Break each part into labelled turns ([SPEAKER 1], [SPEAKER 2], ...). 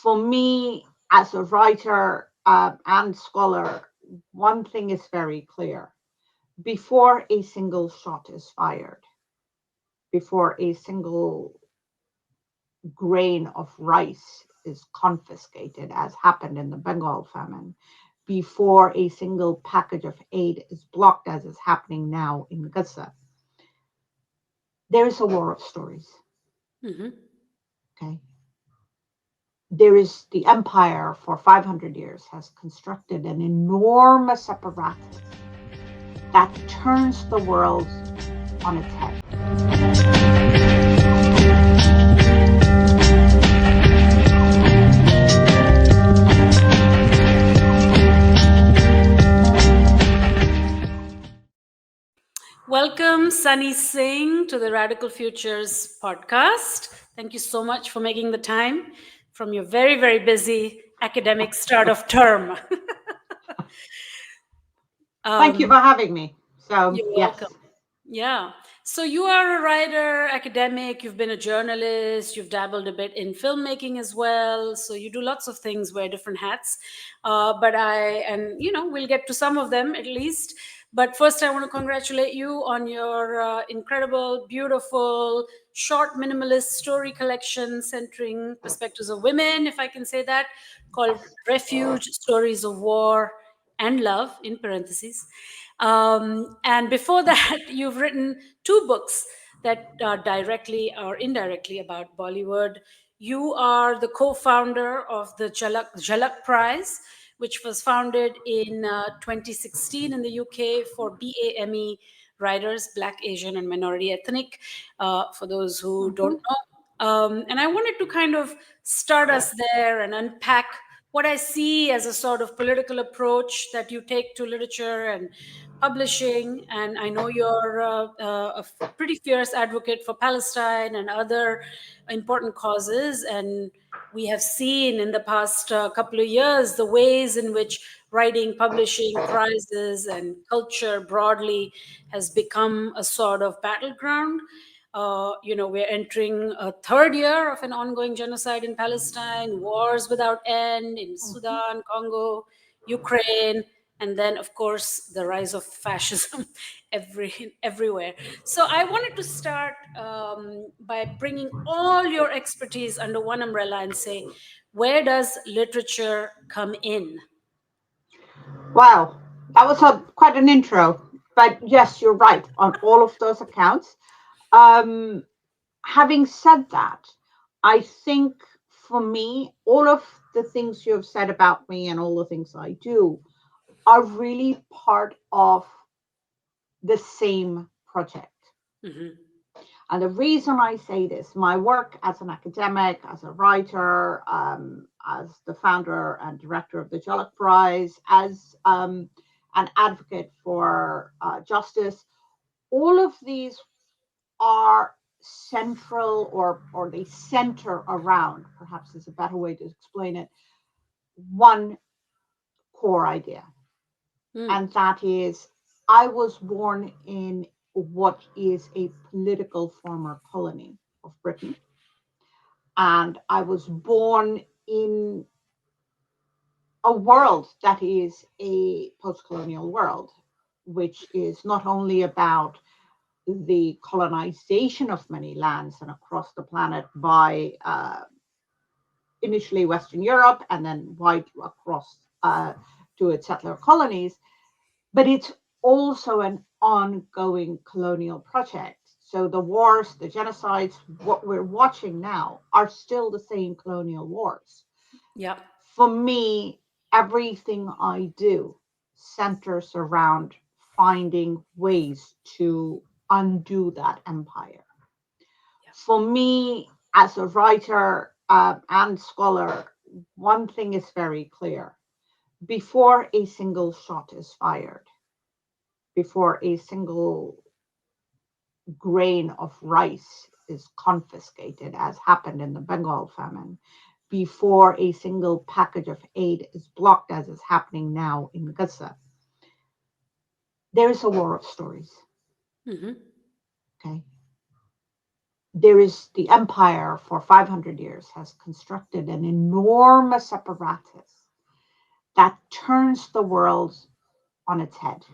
[SPEAKER 1] For me, as a writer and scholar, one thing is very clear. Before a single shot is fired, before a single grain of rice is confiscated, as happened in the Bengal famine, before a single package of aid is blocked, as is happening now in Gaza, there is a war of stories.
[SPEAKER 2] Hmm.
[SPEAKER 1] Okay. There is the empire for 500 years has constructed an enormous apparatus that turns the world on its head.
[SPEAKER 2] Welcome, Sunny Singh, to the Radical Futures podcast. Thank you so much for making the time from your very, very busy academic start of term.
[SPEAKER 1] Thank you
[SPEAKER 2] um,
[SPEAKER 1] for having me. So,
[SPEAKER 2] you're
[SPEAKER 1] yes.
[SPEAKER 2] welcome. Yeah. So you are a writer, academic, you've been a journalist, you've dabbled a bit in filmmaking as well. So you do lots of things, wear different hats. We'll get to some of them at least. But first, I want to congratulate you on your incredible, beautiful, short, minimalist story collection centering perspectives of women, if I can say that, called
[SPEAKER 1] Yes.
[SPEAKER 2] Refuge Stories of War and Love, in parentheses. And before that, you've written two books that are directly or indirectly about Bollywood. You are the co-founder of the Jhalak Prize, which was founded in 2016 in the UK for BAME writers, Black, Asian, and minority ethnic, for those who don't
[SPEAKER 1] Mhm.
[SPEAKER 2] know. And I wanted to kind of start us there and unpack what I see as a sort of political approach that you take to literature and publishing. And I know you're a pretty fierce advocate for Palestine and other important causes. And we have seen in the past couple of years the ways in which writing, publishing, prizes, and culture broadly has become a sort of battleground. We're entering a third year of an ongoing genocide in Palestine, wars without end in
[SPEAKER 1] Mhm.
[SPEAKER 2] Sudan, Congo, Ukraine, and then, of course, the rise of fascism everywhere. So I wanted to start by bringing all your expertise under one umbrella and say, where does literature come in?
[SPEAKER 1] Wow, that was quite an intro. But yes, you're right on all of those accounts. Um, Having said that, I think for me, all of the things you have said about me and all the things I do are really part of the same project.
[SPEAKER 2] Hmm.
[SPEAKER 1] And the reason I say this, my work as an academic, as a writer, as the founder and director of the Jhalak Prize, as an advocate for justice, all of these are central or they center around, perhaps is a better way to explain it, one core idea.
[SPEAKER 2] Mm.
[SPEAKER 1] And that is I was born in what is a political former colony of Britain. And I was born in a world that is a post colonial world, which is not only about the colonization of many lands and across the planet by initially Western Europe and then wide across to its settler colonies, but it's also an ongoing colonial project. So the wars, the genocides, what we're watching now are still the same colonial wars.
[SPEAKER 2] Yeah.
[SPEAKER 1] For me, everything I do centers around finding ways to undo that empire. For me, as a writer and scholar, one thing is very clear. Before a single shot is fired, before a single grain of rice is confiscated, as happened in the Bengal famine, before a single package of aid is blocked, as is happening now in Gaza, there is a war of stories.
[SPEAKER 2] Hmm.
[SPEAKER 1] Okay. there is the empire for 500 years has constructed an enormous apparatus that turns the world on its head.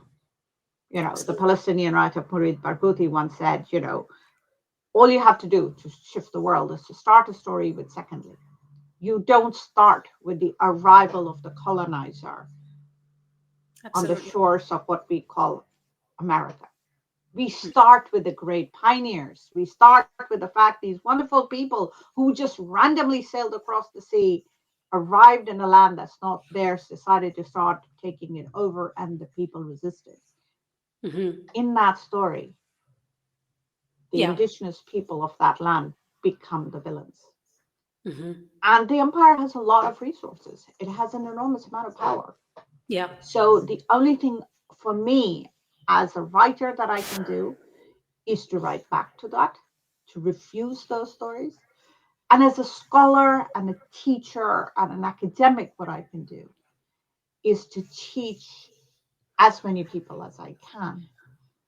[SPEAKER 1] You know, the
[SPEAKER 2] Absolutely.
[SPEAKER 1] Palestinian writer Murid Barghouti once said, you know, all you have to do to shift the world is to start a story with secondly. You don't start with the arrival of the colonizer on the
[SPEAKER 2] Absolutely.
[SPEAKER 1] shores of what we call America. We start with the great pioneers. We start with the fact these wonderful people who just randomly sailed across the sea, arrived in a land that's not theirs, decided to start taking it over, and the people resisted.
[SPEAKER 2] Hmm.
[SPEAKER 1] In that story, the
[SPEAKER 2] Yeah.
[SPEAKER 1] indigenous people of that land become the villains.
[SPEAKER 2] Hmm.
[SPEAKER 1] And the empire has a lot of resources, it has an enormous amount of power.
[SPEAKER 2] Yeah.
[SPEAKER 1] So the only thing for me as a writer that I can do is to write back to that, to refuse those stories. And as a scholar and a teacher and an academic, what I can do is to teach as many people as I can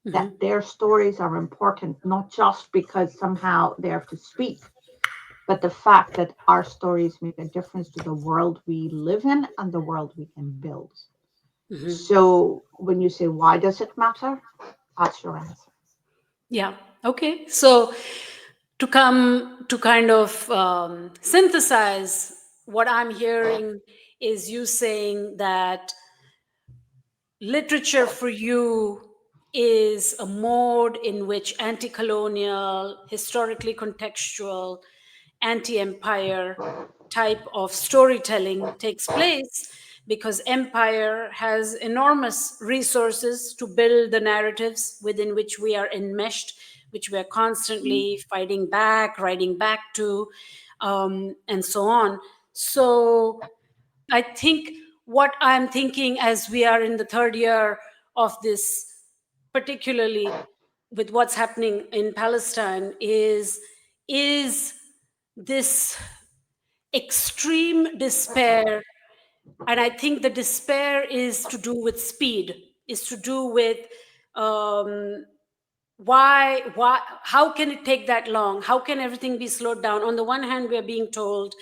[SPEAKER 1] that
[SPEAKER 2] Hmm.
[SPEAKER 1] their stories are important, not just because somehow they have to speak, but the fact that our stories make a difference to the world we live in and the world we can build.
[SPEAKER 2] Hmm.
[SPEAKER 1] So when you say, why does it matter? That's your answer.
[SPEAKER 2] Yeah. Okay. So to come to kind of synthesize what I'm hearing is you saying that literature for you is a mode in which anti colonial, historically contextual, anti empire type of storytelling takes place because empire has enormous resources to build the narratives within which we are enmeshed, which we are constantly fighting back, writing back to, and so on. So I think what I'm thinking as we are in the third year of this, particularly with what's happening in Palestine, is this extreme despair. And I think the despair is to do with speed, is to do with um, why how can it take that long, how can everything be slowed down? On the one hand, we are being told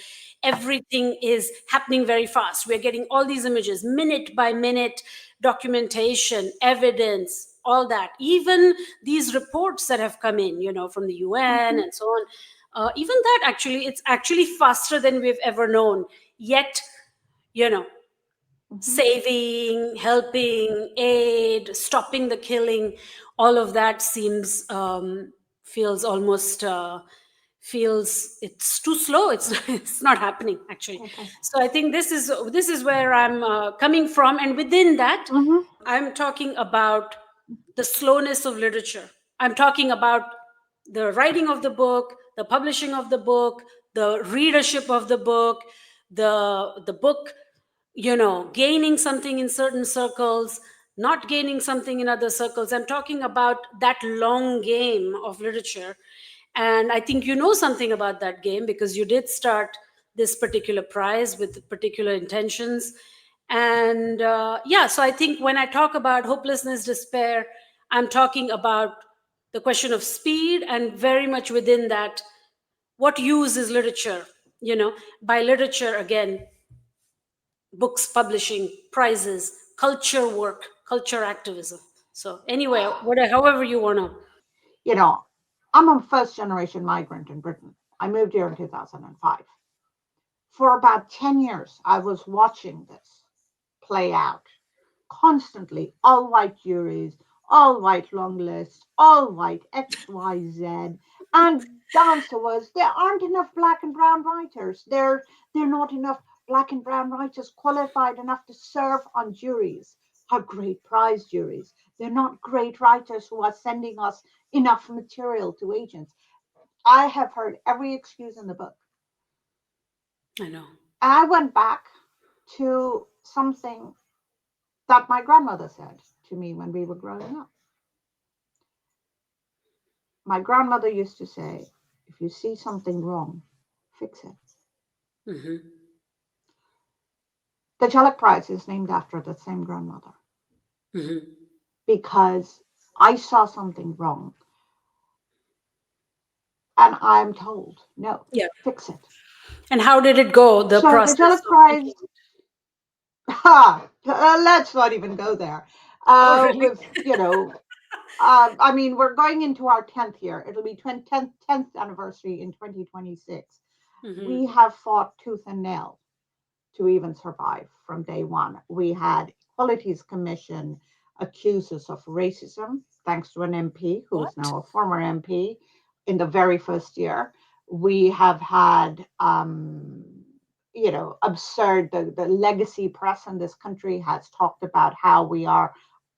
[SPEAKER 2] everything is happening very fast, we're getting all these images minute by minute, documentation, evidence, all that, even these reports that have come in, from the UN
[SPEAKER 1] Mhm,
[SPEAKER 2] and so on. Even that, actually, it's actually faster than we've ever known. Yet, you know
[SPEAKER 1] mhm.
[SPEAKER 2] saving, helping, aid, stopping the killing, all of that seems feels almost feels it's too slow. It's it's not happening, actually.
[SPEAKER 1] Okay.
[SPEAKER 2] So I think this is where I'm coming from, and within that,
[SPEAKER 1] Mhm,
[SPEAKER 2] I'm talking about the slowness of literature. I'm talking about the writing of the book, the publishing of the book, the readership of the book, the book, gaining something in certain circles, not gaining something in other circles. I'm talking about that long game of literature. And I think you know something about that game because you did start this particular prize with particular intentions. And yeah, so I think when I talk about hopelessness, despair, I'm talking about the question of speed, and very much within that, what use is literature? By literature, again, books, publishing, prizes, culture work, culture activism. So anyway, however you want to.
[SPEAKER 1] You know, I'm a first generation migrant in Britain. I moved here in 2005. For about 10 years, I was watching this play out constantly. All white juries, all white long lists, all white XYZ. And the was there aren't enough black and brown writers. There are not enough black and brown writers qualified enough to serve on juries, our great prize juries. They're not great writers who are sending us enough material to agents. I have heard every excuse in the book.
[SPEAKER 2] I know.
[SPEAKER 1] I went back to something that my grandmother said to me when we were growing up. My grandmother used to say, if you see something wrong, fix it.
[SPEAKER 2] Hmm.
[SPEAKER 1] The Jhalak Prize is named after the same grandmother
[SPEAKER 2] Hmm.
[SPEAKER 1] because I saw something wrong. And I'm told, no,
[SPEAKER 2] Yeah.
[SPEAKER 1] fix it.
[SPEAKER 2] And how did it go, the
[SPEAKER 1] So the
[SPEAKER 2] process
[SPEAKER 1] Jalak
[SPEAKER 2] of
[SPEAKER 1] Prize,
[SPEAKER 2] making it?
[SPEAKER 1] let's not even go there.
[SPEAKER 2] Oh, really?
[SPEAKER 1] With, I mean, we're going into our 10th year. It'll be 10th anniversary in 2026.
[SPEAKER 2] Mm-hmm.
[SPEAKER 1] We have fought tooth and nail to even survive from day one. We had Equalities Commission accuse us of racism, thanks to an MP who is
[SPEAKER 2] What?
[SPEAKER 1] now a former MP in the very first year. We have had, absurd, the legacy press in this country has talked about how we are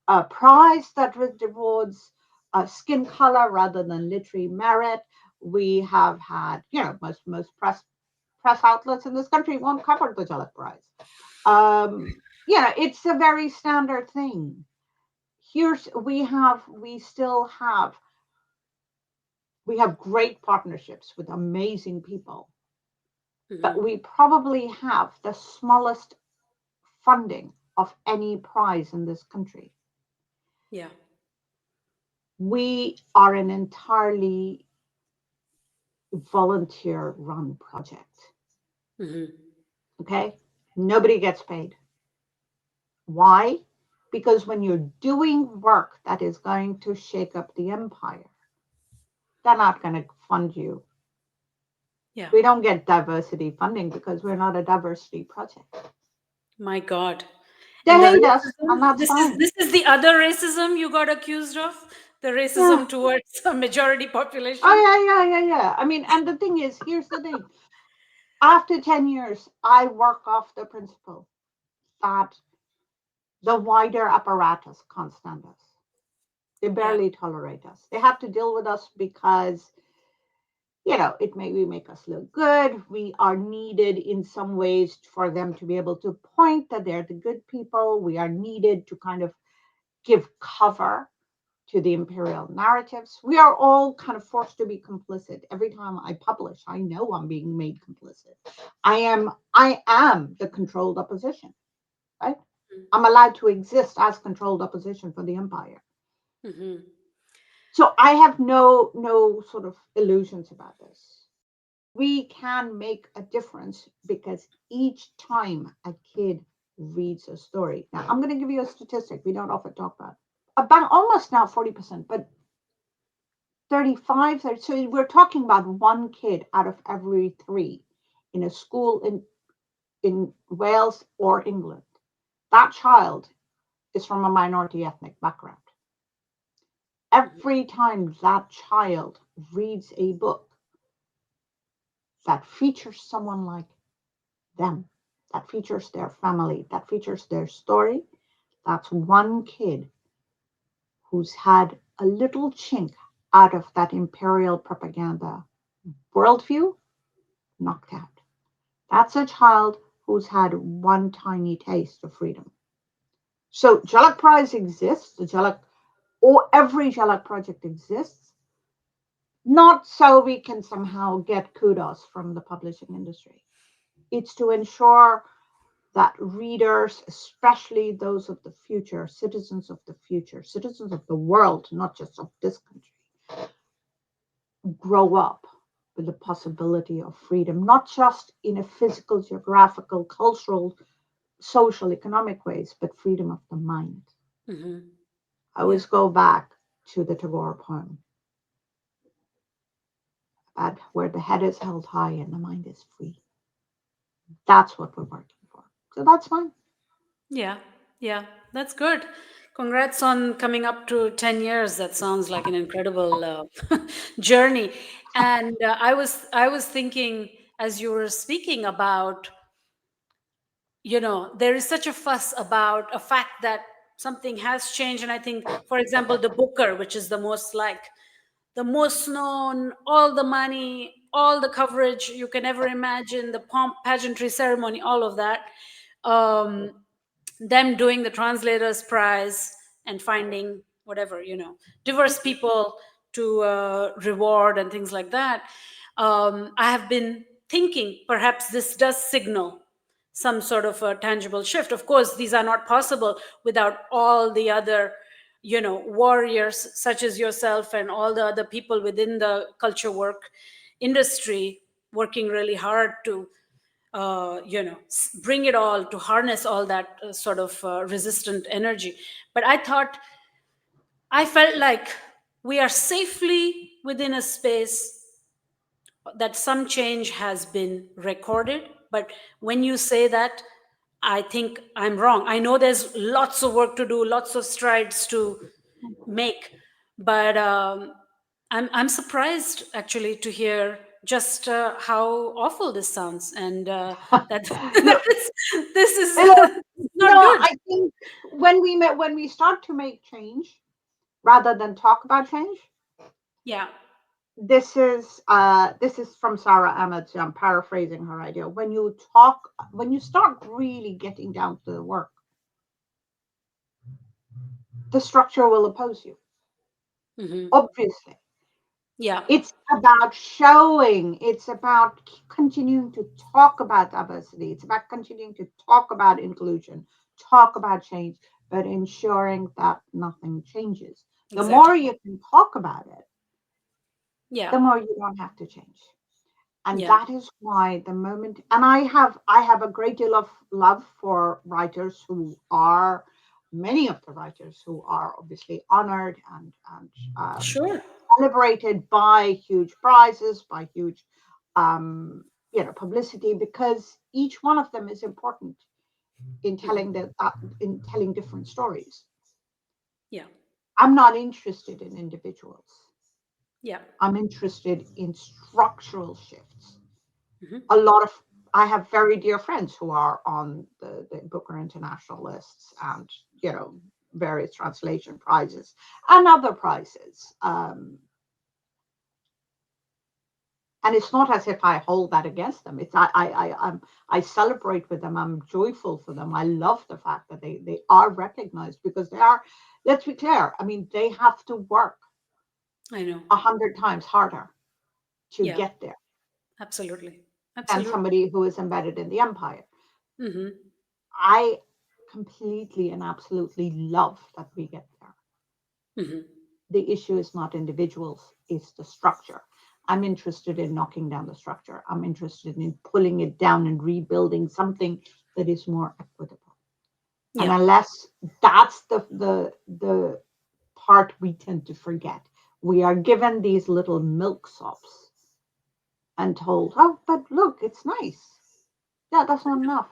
[SPEAKER 1] a prize that rewards skin color rather than literary merit. We have had, most press outlets in this country won't cover the Jalak Prize. It's a very standard thing. Here's we have great partnerships with amazing people, but
[SPEAKER 2] Mm-hmm.
[SPEAKER 1] we probably have the smallest funding of any prize in this country.
[SPEAKER 2] Yeah.
[SPEAKER 1] We are an entirely volunteer run project.
[SPEAKER 2] Mm-hmm.
[SPEAKER 1] Okay? Nobody gets paid. Why? Because when you're doing work that is going to shake up the empire, they're not going to fund you.
[SPEAKER 2] Yeah.
[SPEAKER 1] We don't get diversity funding because we're not a diversity project.
[SPEAKER 2] My God.
[SPEAKER 1] They
[SPEAKER 2] And the
[SPEAKER 1] hate us,
[SPEAKER 2] racism,
[SPEAKER 1] and that's
[SPEAKER 2] this is
[SPEAKER 1] fine.
[SPEAKER 2] this is the other racism you got accused of, the
[SPEAKER 1] Yeah.
[SPEAKER 2] racism towards a majority
[SPEAKER 1] Oh,
[SPEAKER 2] population.
[SPEAKER 1] yeah. I mean, and the thing is, here's the thing. After 10 years, I work off the principle that the wider apparatus can't stand us. They
[SPEAKER 2] Yeah.
[SPEAKER 1] barely tolerate us. They have to deal with us because it maybe make us look good. We are needed in some ways for them to be able to point that they're the good people. We are needed to kind of give cover to the imperial narratives. We are all kind of forced to be complicit. Every time I publish, I know I'm being made complicit. I am the controlled opposition, right? I'm allowed to exist as controlled opposition for the empire.
[SPEAKER 2] Mm-hmm.
[SPEAKER 1] So I have no sort of illusions about this. We can make a difference because each time a kid reads a story. Now, I'm going to give you a statistic we don't often talk about almost now 40%, but 35, 30, so we're talking about one kid out of every three in a school in Wales or England. That child is from a minority ethnic background. Every time that child reads a book that features someone like them, that features their family, that features their story, that's one kid who's had a little chink out of that imperial propaganda worldview knocked out. That's a child who's had one tiny taste of freedom. So Jalak Prize exists, the Jalak, or every Jalak project exists, not so we can somehow get kudos from the publishing industry. It's to ensure that readers, especially those of the future, citizens of the world, not just of this country, grow up with the possibility of freedom, not just in a physical, geographical, cultural, social, economic ways, but freedom of the mind.
[SPEAKER 2] Mm-hmm.
[SPEAKER 1] I
[SPEAKER 2] Yeah.
[SPEAKER 1] always go back to the Tagore poem about where the head is held high and the mind is free. That's what we're working for. So that's fine.
[SPEAKER 2] Yeah. Yeah. That's good. Congrats on coming up to 10 years. That sounds like an incredible journey. And I was thinking as you were speaking about, there is such a fuss about a fact that something has changed. And I think, for example, the Booker, which is the most known, all the money, all the coverage you can ever imagine, the pomp, pageantry, ceremony, all of that. Um, them doing the translators prize and finding whatever, diverse people to reward and things like that. I have been thinking perhaps this does signal some sort of a tangible shift. Of course, these are not possible without all the other warriors such as yourself and all the other people within the culture work industry working really hard to bring it all, to harness all that sort of resistant energy. But I felt like we are safely within a space that some change has been recorded. But when you say that, I think I'm wrong. I know there's lots of work to do, lots of strides to make, but I'm surprised actually to hear just how awful this sounds, and that
[SPEAKER 1] No,
[SPEAKER 2] this is
[SPEAKER 1] no,
[SPEAKER 2] not good.
[SPEAKER 1] I think when we start to make change rather than talk about change,
[SPEAKER 2] Yeah.
[SPEAKER 1] this is from Sarah Ahmed. So I'm paraphrasing her idea. When you start really getting down to the work, the structure will oppose you.
[SPEAKER 2] Hmm.
[SPEAKER 1] Obviously,
[SPEAKER 2] Yeah.
[SPEAKER 1] it's about showing. It's about continuing to talk about diversity. It's about continuing to talk about inclusion, talk about change, but ensuring that nothing changes. The more
[SPEAKER 2] Exactly.
[SPEAKER 1] you can talk about it,
[SPEAKER 2] Yeah.
[SPEAKER 1] the more you don't have to change. And
[SPEAKER 2] Yeah.
[SPEAKER 1] that is why the moment, and I have a great deal of love for writers who are, many of the writers who are obviously honored and
[SPEAKER 2] Sure.
[SPEAKER 1] celebrated by huge prizes, by huge publicity, because each one of them is important in
[SPEAKER 2] Hmm.
[SPEAKER 1] in telling different stories.
[SPEAKER 2] Yeah.
[SPEAKER 1] I'm not interested in individuals.
[SPEAKER 2] Yeah.
[SPEAKER 1] I'm interested in structural shifts.
[SPEAKER 2] Hmm.
[SPEAKER 1] A lot of I have very dear friends who are on the Booker International lists and various translation prizes and other prizes. And it's not as if I hold that against them. It's I celebrate with them. I'm joyful for them. I love the fact that they are recognized because they are. Let's be clear. I mean, they have to work
[SPEAKER 2] I know.
[SPEAKER 1] 100 times harder to
[SPEAKER 2] Yeah.
[SPEAKER 1] get there
[SPEAKER 2] Absolutely.
[SPEAKER 1] than
[SPEAKER 2] Absolutely.
[SPEAKER 1] somebody who is embedded in the empire.
[SPEAKER 2] Hmm.
[SPEAKER 1] I completely and absolutely love that we get there.
[SPEAKER 2] Hmm.
[SPEAKER 1] The issue is not individuals, it's the structure. I'm interested in knocking down the structure. I'm interested in pulling it down and rebuilding something that is more equitable. And
[SPEAKER 2] Yeah.
[SPEAKER 1] unless that's the part we tend to forget, we are given these little milksops and told, oh, but look, it's nice. Yeah, that's not enough.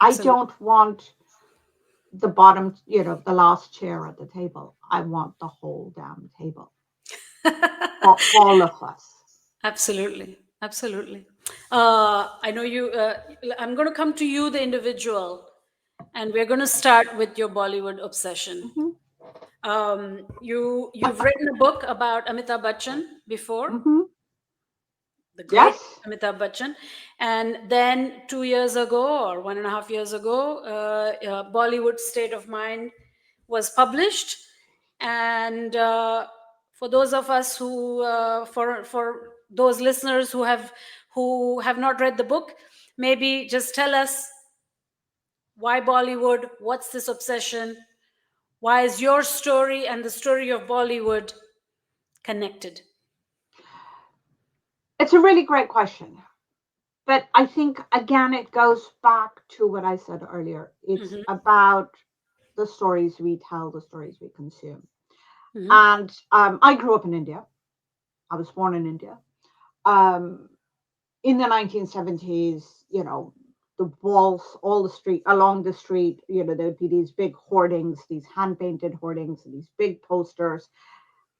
[SPEAKER 1] I
[SPEAKER 2] Absolutely.
[SPEAKER 1] don't want the bottom, the last chair at the table. I want the whole damn table for all of us.
[SPEAKER 2] Absolutely. Absolutely. I know you. I'm going to come to you, the individual, and we're going to start with your Bollywood obsession.
[SPEAKER 1] Hmm.
[SPEAKER 2] You've written a book about Amitabh Bachchan before,
[SPEAKER 1] Hmm.
[SPEAKER 2] the great
[SPEAKER 1] Yes.
[SPEAKER 2] Amitabh Bachchan, and then 2 years ago or 1.5 years ago, Bollywood State of Mind was published, and for those of us who, for those listeners who have not read the book, maybe just tell us why Bollywood, what's this obsession, why is your story and the story of Bollywood connected?
[SPEAKER 1] It's a really great question. But I think, again, it goes back to what I said earlier. It's
[SPEAKER 2] Hmm.
[SPEAKER 1] about the stories we tell, the stories we consume.
[SPEAKER 2] Hmm.
[SPEAKER 1] And I grew up in India. I was born in India. Um, in the 1970s, the walls, all the street, along the street, there would be these big hoardings, these hand painted hoardings, these big posters.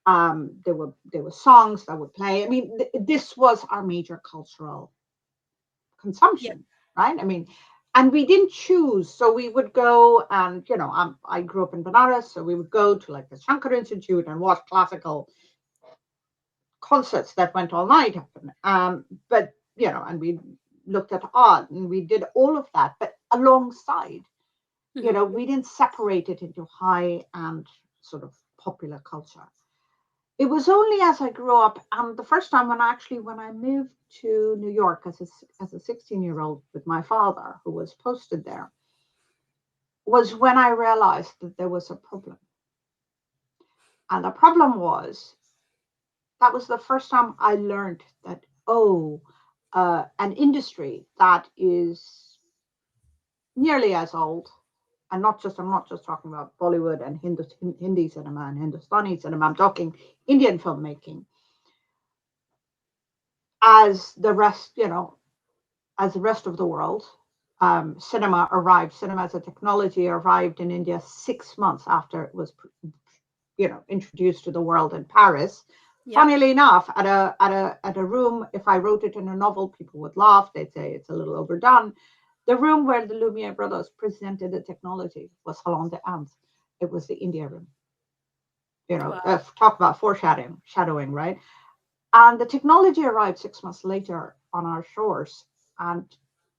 [SPEAKER 1] There were songs that would play. I mean, this was our major cultural
[SPEAKER 2] Yeah.
[SPEAKER 1] consumption, right? I mean, and we didn't choose. So we would go and, I grew up in Banaras, so we would go to like the Shankar Institute and watch classical concerts that went all night. But, and we looked at art and we did all of that. But alongside,
[SPEAKER 2] Hmm.
[SPEAKER 1] we didn't separate it into high and sort of popular culture. It was only as I grew up, and the first time when I moved to New York as a 16-year-old with my father, who was posted there, was when I realized that there was a problem. And the problem was that was the first time I learned that, oh, an industry that is nearly as old, and I'm not just talking about Bollywood and Hindi cinema and Hindustani cinema, I'm talking Indian filmmaking, as the rest, as the rest of the world. Cinema as a technology arrived in India 6 months after it was, introduced to the world in Paris.
[SPEAKER 2] Yeah.
[SPEAKER 1] Funnily enough, at a room, if I wrote it in a novel, people would laugh. They'd say it's a little overdone. The room where the Lumiere brothers presented the technology was Salon de Inde. It was the India room.
[SPEAKER 2] Wow.
[SPEAKER 1] Talk about shadowing, right? And the technology arrived 6 months later on our shores, and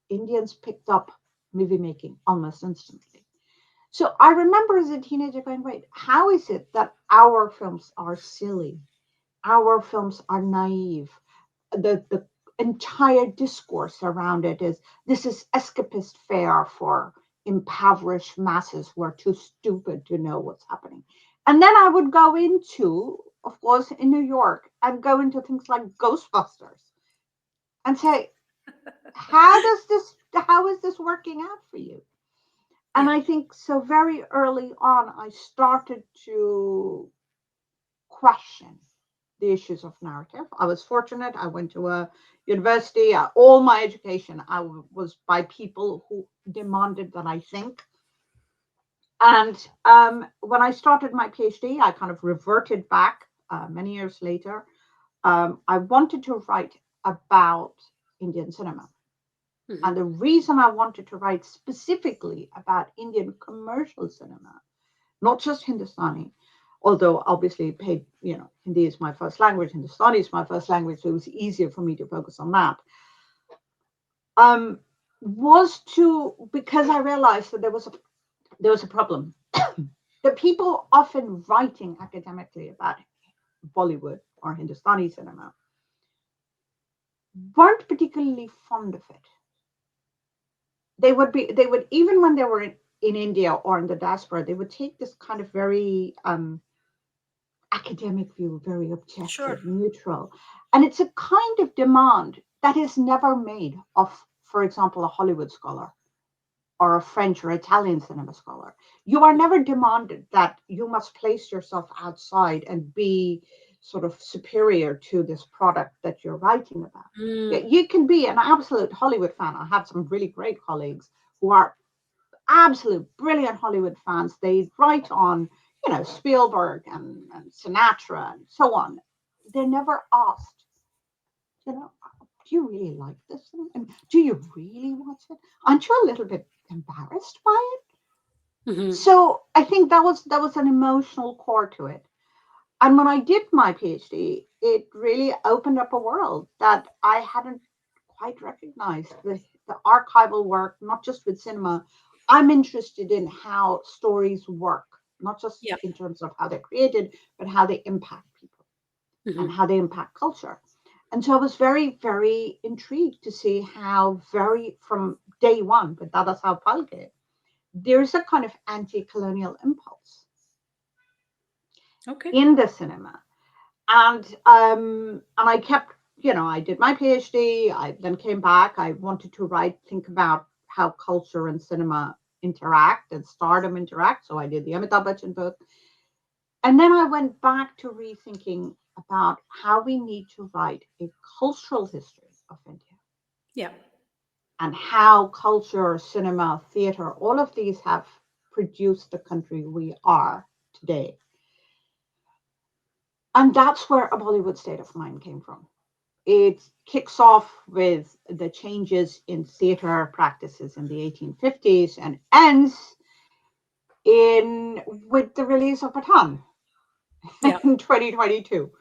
[SPEAKER 1] Indians picked up movie making almost instantly. So I remember as a teenager going, wait, how is it that our films are silly? Our films are naive. The entire discourse around it is this is escapist fare for impoverished masses who are too stupid to know what's happening. And then I would go into, of course, in New York, and go into things like Ghostbusters and say, how is this working out for you? And
[SPEAKER 2] Yeah.
[SPEAKER 1] I think so very early on, I started to question the issues of narrative. I was fortunate. I went to a university. All my education was by people who demanded that I think. And when I started my PhD, I kind of reverted back many years later. I wanted to write about Indian cinema. And
[SPEAKER 2] Hmm.
[SPEAKER 1] the reason I wanted to write specifically about Indian commercial cinema, not just Hindustani, although obviously Hindi is my first language, Hindustani is my first language, so it was easier for me to focus on that. Um, was to because I realized that there was a problem. The people often writing academically about Bollywood or Hindustani cinema weren't particularly fond of it. They would even when they were in India or in the diaspora, they would take this kind of very academic view, very
[SPEAKER 2] Sure.
[SPEAKER 1] objective, neutral. And it's a kind of demand that is never made of, for example, a Hollywood scholar or a French or Italian cinema scholar. You are never demanded that you must place yourself outside and be sort of superior to this product that you're writing about. Yeah,
[SPEAKER 2] Mm.
[SPEAKER 1] you can be an absolute Hollywood fan. I have some really great colleagues who are absolute brilliant Hollywood fans. They write on, Spielberg and Sinatra and so on. They're never asked, you know, do you really like this? And do you really watch it? Aren't you a little bit embarrassed by it?
[SPEAKER 2] Hmm.
[SPEAKER 1] So I think that was an emotional core to it. And when I did my PhD, it really opened up a world that I hadn't quite recognized. The archival work, not just with cinema. I'm interested in how stories work, not just
[SPEAKER 2] Yeah.
[SPEAKER 1] in terms of how they're created, but how they impact people and
[SPEAKER 2] Hmm.
[SPEAKER 1] how they impact culture. And so I was very, very intrigued to see how from day one, but that's how Palke, there's a kind of anti-colonial impulse
[SPEAKER 2] Okay.
[SPEAKER 1] in the cinema. And I kept, I did my PhD. I then came back. I wanted to think about how culture and cinema interact and stardom interact. So I did the Amitabh Bachchan book, and then I went back to rethinking about how we need to write a cultural history of India
[SPEAKER 2] Yeah.
[SPEAKER 1] and how culture, cinema, theater, all of these have produced the country we are today. And that's where a Bollywood state of mind came from. It kicks off with the changes in theater practices in the 1850s and ends in with the release of Pathan
[SPEAKER 2] Yeah.
[SPEAKER 1] in 2022.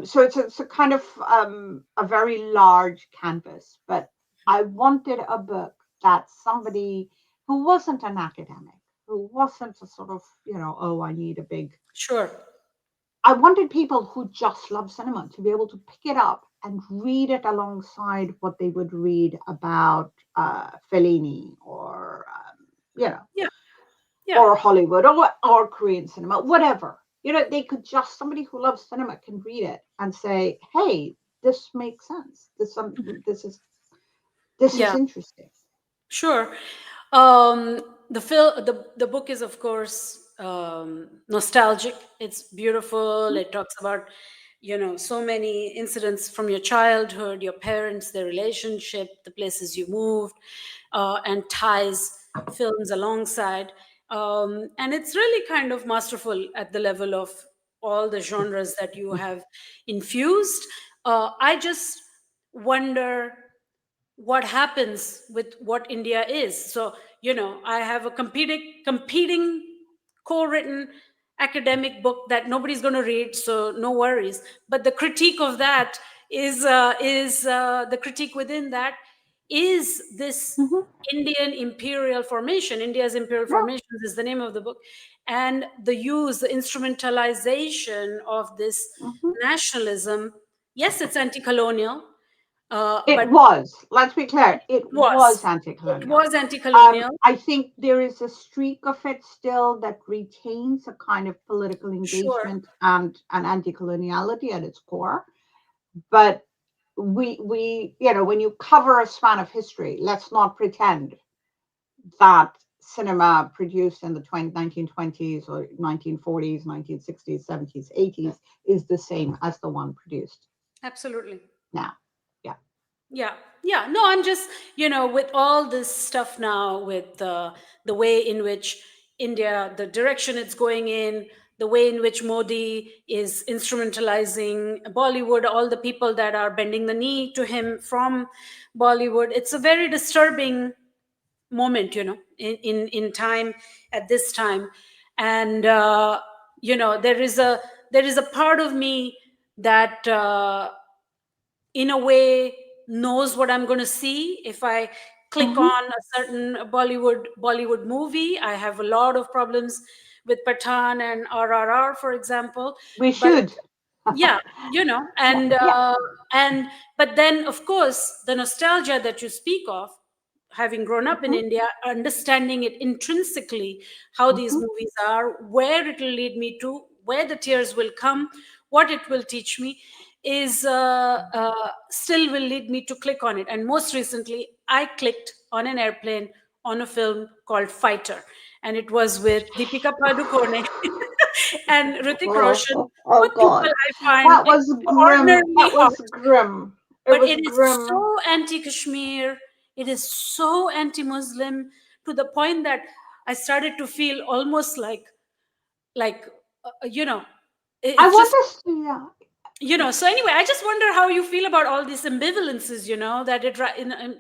[SPEAKER 1] So it's a kind of a very large canvas, but I wanted a book that somebody who wasn't an academic, who wasn't a sort of, oh, I need a big.
[SPEAKER 2] Sure.
[SPEAKER 1] I wanted people who just love cinema to be able to pick it up and read it alongside what they would read about Fellini or, you know,
[SPEAKER 2] Yeah. Yeah.
[SPEAKER 1] or Hollywood or Korean cinema, whatever. They could just, somebody who loves cinema can read it and say, hey, this makes sense. This is this is
[SPEAKER 2] Yeah,
[SPEAKER 1] interesting.
[SPEAKER 2] sure. Um, the book is of course nostalgic. It's beautiful. It talks about so many incidents from your childhood, your parents, their relationship, the places you moved, and ties films alongside. And it's really kind of masterful at the level of all the genres that you have infused. I just wonder what happens with what India is. So, I have a competing co-written academic book that nobody's going to read, so no worries. But the critique of that is the critique within that is this
[SPEAKER 1] Hmm.
[SPEAKER 2] Indian imperial formation. India's imperial
[SPEAKER 1] Yeah.
[SPEAKER 2] formation is the name of the book, and the instrumentalization of this
[SPEAKER 1] Hmm.
[SPEAKER 2] nationalism. Yes, it's anti-colonial,
[SPEAKER 1] It
[SPEAKER 2] but
[SPEAKER 1] was, let's be clear,
[SPEAKER 2] it
[SPEAKER 1] it was
[SPEAKER 2] was. It
[SPEAKER 1] anti-colonial.
[SPEAKER 2] was anti-colonial.
[SPEAKER 1] I think there is a streak of it still that retains a kind of political
[SPEAKER 2] Sure.
[SPEAKER 1] engagement and anti-coloniality at its core. But when you cover a span of history, let's not pretend that cinema produced in the 1920s or 1940s, 1960s, 70s, 80s is the same as the one produced
[SPEAKER 2] Absolutely.
[SPEAKER 1] now. Yeah.
[SPEAKER 2] Yeah. Yeah. No, I'm just, with all this stuff now, with the way in which India, the direction it's going in, the way in which Modi is instrumentalizing Bollywood, all the people that are bending the knee to him from Bollywood, it's a very disturbing moment, in time at this time. And, there is a part of me that, in a way, knows what I'm going to see if I click
[SPEAKER 1] Hmm.
[SPEAKER 2] on a certain Bollywood movie. I have a lot of problems with Pathan and RRR, for example.
[SPEAKER 1] We
[SPEAKER 2] But
[SPEAKER 1] should.
[SPEAKER 2] yeah,
[SPEAKER 1] Yeah. Yeah.
[SPEAKER 2] and but then of course the nostalgia that you speak of, having grown up in
[SPEAKER 1] Hmm.
[SPEAKER 2] India, understanding it intrinsically, how these
[SPEAKER 1] Hmm.
[SPEAKER 2] movies are, where it will lead me to, where the tears will come, what it will teach me, is still will lead me to click on it. And most recently I clicked on an airplane on a film called Fighter, and it was with Deepika Padukone and Hrithik Roshan,
[SPEAKER 1] Oh
[SPEAKER 2] both people
[SPEAKER 1] God,
[SPEAKER 2] I find
[SPEAKER 1] that was grim.
[SPEAKER 2] extraordinarily
[SPEAKER 1] That
[SPEAKER 2] hot.
[SPEAKER 1] was grim. It
[SPEAKER 2] But
[SPEAKER 1] was
[SPEAKER 2] it is
[SPEAKER 1] grim.
[SPEAKER 2] so anti-Kashmir, it is so anti-Muslim, to the point that I started to feel almost like
[SPEAKER 1] I
[SPEAKER 2] it's
[SPEAKER 1] want
[SPEAKER 2] just,
[SPEAKER 1] to see. Yeah.
[SPEAKER 2] so anyway, I just wonder how you feel about all these ambivalences, that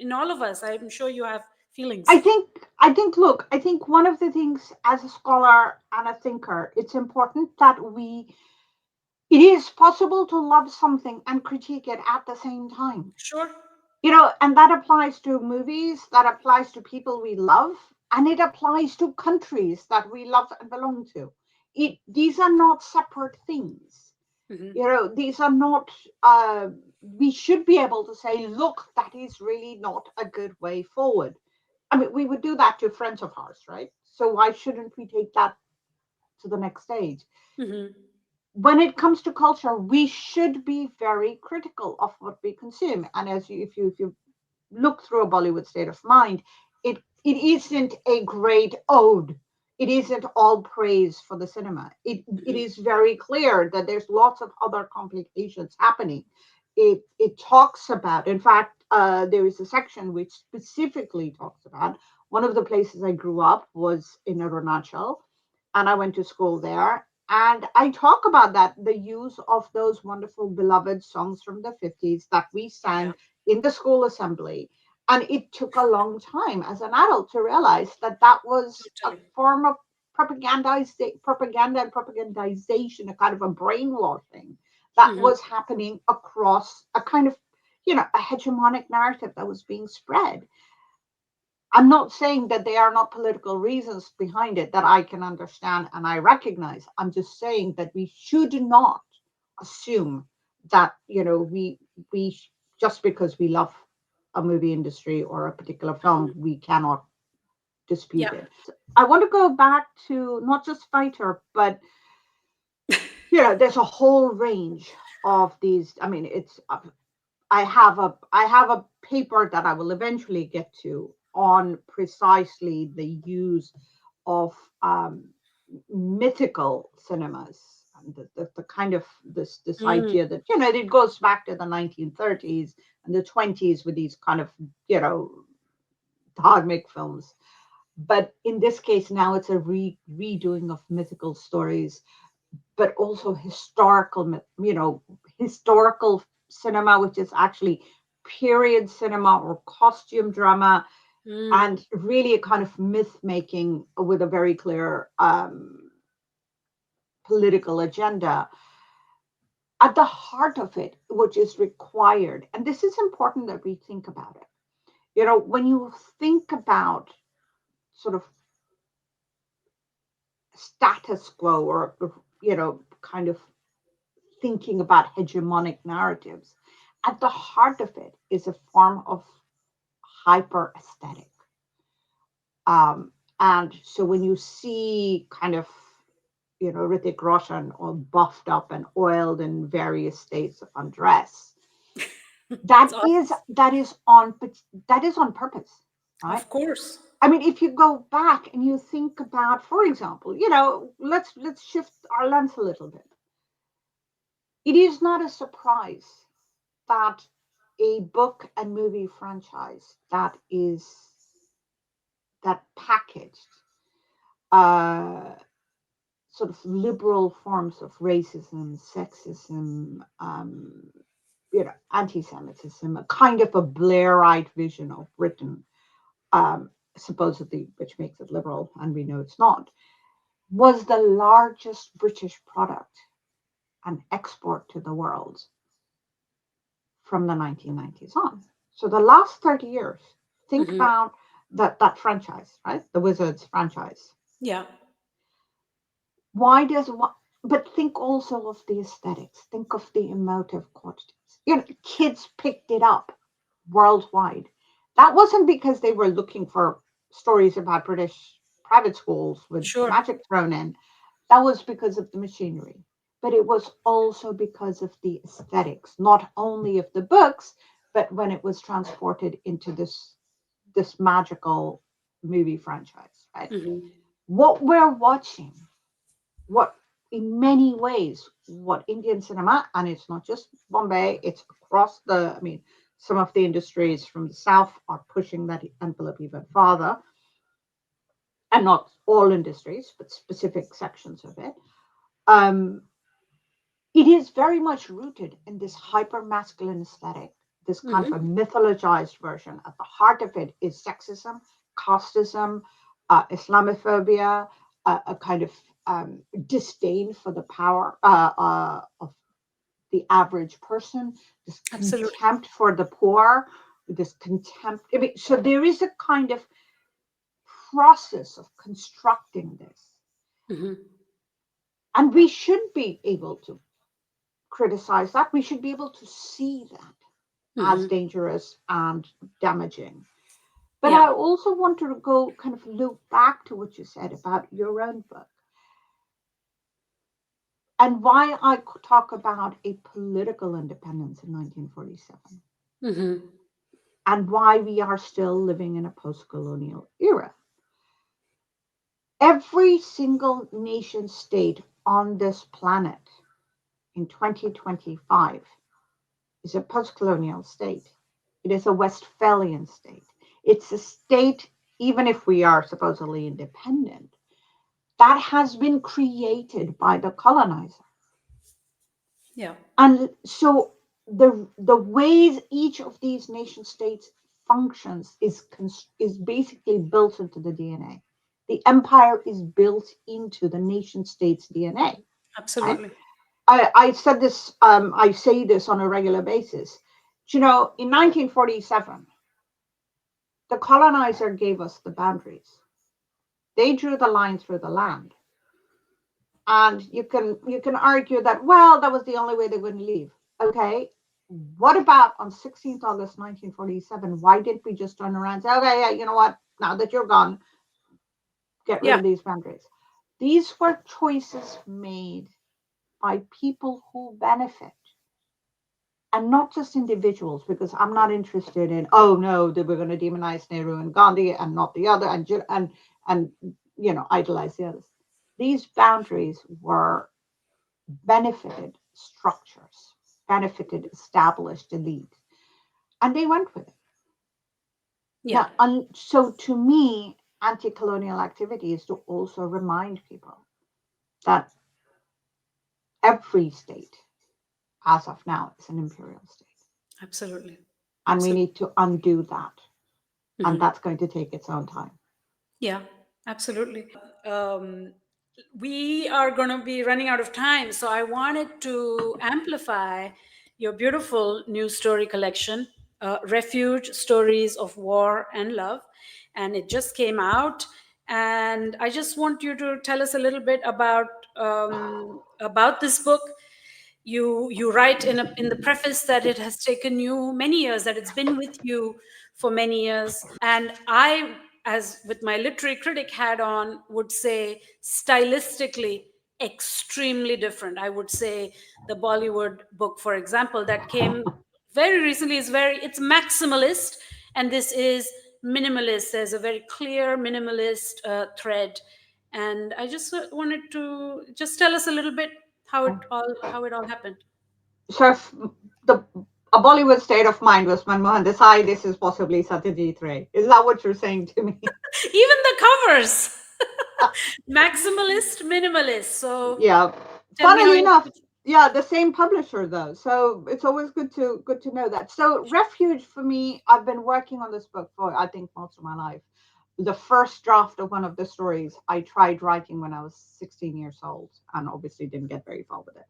[SPEAKER 2] in all of us. I'm sure you have
[SPEAKER 1] I
[SPEAKER 2] feelings.
[SPEAKER 1] think. I think. Look. I think one of the things, as a scholar and a thinker, it's important that we. It is possible to love something and critique it at the same time.
[SPEAKER 2] Sure.
[SPEAKER 1] And that applies to movies, that applies to people we love, and it applies to countries that we love and belong to. These are not separate things.
[SPEAKER 2] Hmm.
[SPEAKER 1] These are not, we should be able to say, look, that is really not a good way forward. I mean, we would do that to friends of ours, right? So why shouldn't we take that to the next stage?
[SPEAKER 2] Hmm.
[SPEAKER 1] When it comes to culture, we should be very critical of what we consume. And if you look through a Bollywood state of mind, it isn't a great ode. It isn't all praise for the cinema. It
[SPEAKER 2] Hmm.
[SPEAKER 1] is very clear that there's lots of other complications happening. It talks about, in fact, there is a section which specifically talks about one of the places I grew up was in Arunachal, and I went to school there. And I talk about that, the use of those wonderful beloved songs from the 50s that we
[SPEAKER 2] Yeah.
[SPEAKER 1] sang in the school assembly. And it took a long time as an adult to realize that that was a
[SPEAKER 2] Totally.
[SPEAKER 1] form of propaganda and propagandization, a kind of a brainwashing that
[SPEAKER 2] Hmm.
[SPEAKER 1] was happening across a kind of, a hegemonic narrative that was being spread. I'm not saying that there are not political reasons behind it that I can understand and I recognize. I'm just saying that we should not assume that we just because we love a movie industry or a particular film we cannot dispute
[SPEAKER 2] Yeah.
[SPEAKER 1] it. I want to go back to not just Fighter, but there's a whole range of these. I mean, it's I have a paper that I will eventually get to on precisely the use of mythical cinemas and the kind of this
[SPEAKER 2] Mm,
[SPEAKER 1] idea that it goes back to the 1930s and the 20s with these kind of you know dogmatic films. But in this case, now it's a redoing of mythical stories, but also historical cinema, which is actually period cinema or costume drama,
[SPEAKER 2] mm,
[SPEAKER 1] and really a kind of myth making with a very clear political agenda at the heart of it, which is required. And this is important that we think about it. When you think about sort of status quo or kind of thinking about hegemonic narratives, at the heart of it is a form of hyper aesthetic. And so when you see kind of Hrithik Roshan all buffed up and oiled in various states of undress,
[SPEAKER 2] it's obvious.
[SPEAKER 1] that is on purpose, right?
[SPEAKER 2] Of course.
[SPEAKER 1] I mean, if you go back and you think about, for example, let's shift our lens a little bit. It is not a surprise that a book and movie franchise that packaged uh, sort of liberal forms of racism, sexism, anti-Semitism, a kind of a Blairite vision of Britain, supposedly, which makes it liberal, and we know it's not, was the largest British product and export to the world from the 1990s on. So the last 30 years, think
[SPEAKER 2] Hmm.
[SPEAKER 1] about that franchise, right? The Wizards franchise.
[SPEAKER 2] Yeah.
[SPEAKER 1] Why does what? But think also of the aesthetics. Think of the emotive quantities. Kids picked it up worldwide. That wasn't because they were looking for stories about British private schools with
[SPEAKER 2] Sure.
[SPEAKER 1] magic thrown in. That was because of the machinery. But it was also because of the aesthetics, not only of the books, but when it was transported into this magical movie franchise, right?
[SPEAKER 2] Hmm.
[SPEAKER 1] What we're watching, what in many ways, what Indian cinema, and it's not just Bombay, it's across I mean, some of the industries from the South are pushing that envelope even farther, and not all industries, but specific sections of it. Um, it is very much rooted in this hyper masculine aesthetic, this kind of a
[SPEAKER 2] Hmm.
[SPEAKER 1] mythologized version. At the heart of it is sexism, casteism, Islamophobia, a kind of disdain for the power of the average person, this
[SPEAKER 2] Absolutely.
[SPEAKER 1] contempt for the poor, this contempt. I mean, so there is a kind of process of constructing this.
[SPEAKER 2] Hmm.
[SPEAKER 1] And we should be able to criticize that. We should be able to see that as
[SPEAKER 2] Hmm.
[SPEAKER 1] dangerous and damaging. But
[SPEAKER 2] Yeah.
[SPEAKER 1] I also want to go kind of loop back to what you said about your own book and why I talk about a political independence in 1947
[SPEAKER 2] Hmm.
[SPEAKER 1] and why we are still living in a post colonial era. Every single nation state on this planet in 2025 is a post colonial state. It is a Westphalian state. It's a state, even if we are supposedly independent, that has been created by the colonizer.
[SPEAKER 2] Yeah.
[SPEAKER 1] And so the ways each of these nation states functions is basically built into the DNA. The empire is built into the nation state's DNA. Right?
[SPEAKER 2] Absolutely.
[SPEAKER 1] I said this. I say this on a regular basis. In 1947, the colonizer gave us the boundaries. They drew the line through the land, and you can argue that that was the only way they wouldn't leave. Okay, what about on 16th August 1947? Why didn't we just turn around and say, okay, yeah, you know what? Now that you're gone, get rid
[SPEAKER 2] Yeah.
[SPEAKER 1] of these boundaries. These were choices made by people who benefit, and not just individuals, because I'm not interested in, oh no, that we're going to demonize Nehru and Gandhi and not the other, and idolize the others. These boundaries were benefited structures, benefited established elite, and they went with it.
[SPEAKER 2] Yeah.
[SPEAKER 1] Now, so to me, anti-colonial activity is to also remind people that every state, as of now, is an imperial state,
[SPEAKER 2] Absolutely.
[SPEAKER 1] and we
[SPEAKER 2] Absolutely.
[SPEAKER 1] need to undo that, and
[SPEAKER 2] Mhm.
[SPEAKER 1] that's going to take its own time.
[SPEAKER 2] Yeah, absolutely. We are going to be running out of time, so I wanted to amplify your beautiful news story collection, Refuge Stories of War and Love. And it just came out. And I just want you to tell us a little bit about this book. You write in the preface that it has taken you many years, that it's been with you for many years. And I, as with my literary critic hat on, would say stylistically extremely different. I would say the Bollywood book, for example, that came very recently, it's maximalist, and this is minimalist. There's a very clear minimalist thread. And I just wanted to just tell us a little bit how it all happened.
[SPEAKER 1] So if the a Bollywood state of mind was Manmohan Desai, this is possibly Satyajit Ray. Is that what you're saying to me?
[SPEAKER 2] Even the covers. Maximalist, minimalist. So
[SPEAKER 1] Yeah.
[SPEAKER 2] tell me how
[SPEAKER 1] Funnily
[SPEAKER 2] you.
[SPEAKER 1] enough, yeah, the same publisher though. So it's always good to know that. So Refuge for me, I've been working on this book for I think most of my life. The first draft of one of the stories I tried writing when I was 16 years old, and obviously didn't get very far with it.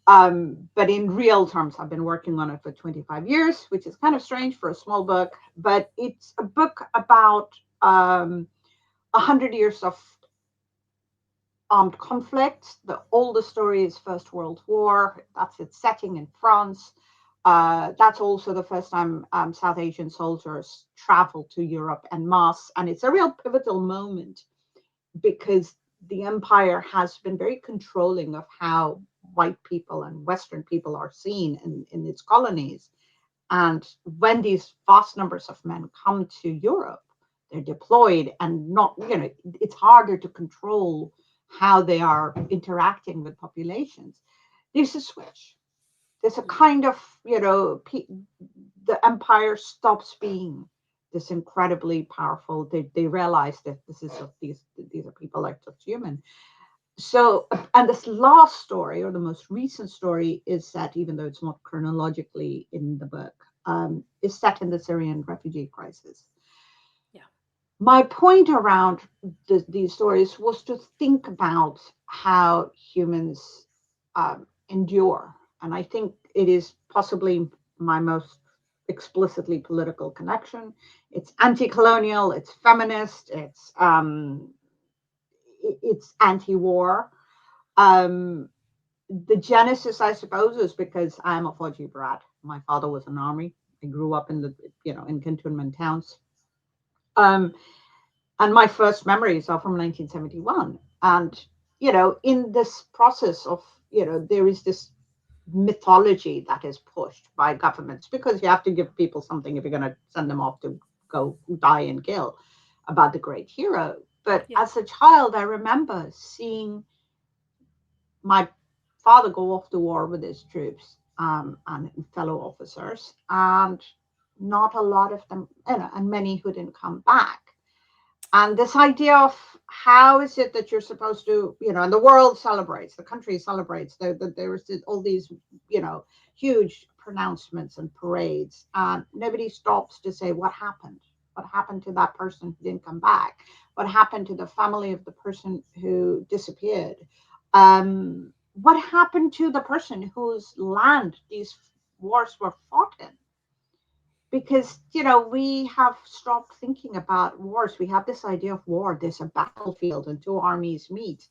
[SPEAKER 1] But in real terms, I've been working on it for 25 years, which is kind of strange for a small book. But it's a book about 100 years of armed conflict. The oldest story is First World War. That's its setting in France. That's also the first time South Asian soldiers traveled to Europe en masse. And it's a real pivotal moment because the empire has been very controlling of how white people and Western people are seen in its colonies. And when these vast numbers of men come to Europe, they're deployed and not, it's harder to control how they are interacting with populations. There's a switch. There's a kind of, the empire stops being this incredibly powerful. They realize that these are people like just human. So, and this last story, or the most recent story, is set, even though it's not chronologically in the book, is set in the Syrian refugee crisis.
[SPEAKER 2] Yeah.
[SPEAKER 1] My point around these stories was to think about how humans endure. And I think it is possibly my most explicitly political connection. It's anti-colonial, it's feminist, it's anti-war. Um, the genesis, I suppose, is because I'm a Fauji brat. My father was in army. I grew up in in cantonment towns. Um, and my first memories are from 1971. And, in this process of, there is this mythology that is pushed by governments because you have to give people something if you're going to send them off to go die and kill about the great hero. But
[SPEAKER 2] Yeah.
[SPEAKER 1] as a child, I remember seeing my father go off to war with his troops and fellow officers, and not a lot of them, and many who didn't come back. And this idea of how is it that you're supposed to, and the world celebrates, the country celebrates that there is all these, huge pronouncements and parades, and nobody stops to say what happened to that person who didn't come back, what happened to the family of the person who disappeared, what happened to the person whose land these wars were fought in. Because we have stopped thinking about wars. We have this idea of war, there's a battlefield and two armies meet,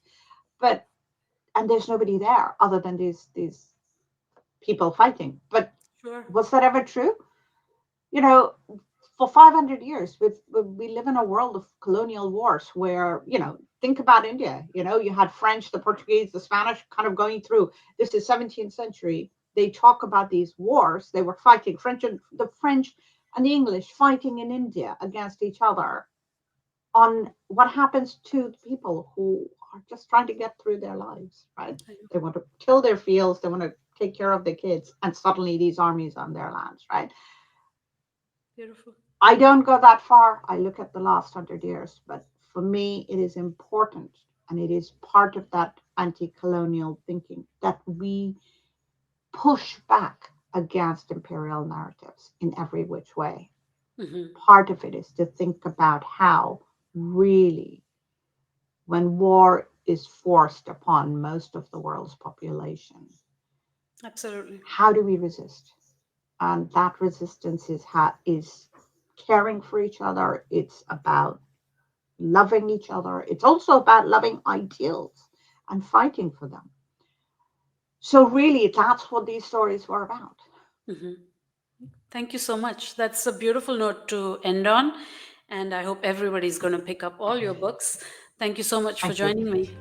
[SPEAKER 1] but and there's nobody there other than these people fighting. But
[SPEAKER 2] Sure.
[SPEAKER 1] was that ever true? you know for 500 years we live in a world of colonial wars where think about India. You had French, the Portuguese, the Spanish kind of going through. This is 17th century. They talk about these wars. They were fighting the French and the English fighting in India against each other on what happens to people who are just trying to get through their lives, right? They want to till their fields, they want to take care of their kids, and suddenly these armies on their lands, right?
[SPEAKER 2] Beautiful.
[SPEAKER 1] I don't go that far. I look at the last 100 years, but for me, it is important, and it is part of that anti-colonial thinking that we push back against imperial narratives in every which way. Part of it is to think about how really, when war is forced upon most of the world's population,
[SPEAKER 2] Absolutely.
[SPEAKER 1] how do we resist? And that resistance is caring for each other. It's about loving each other. It's also about loving ideals and fighting for them. So really, that's what these stories were about.
[SPEAKER 2] Thank you so much. That's a beautiful note to end on. And I hope everybody's going to pick up all your books. Thank you so much for
[SPEAKER 1] Thank you.
[SPEAKER 2] joining me.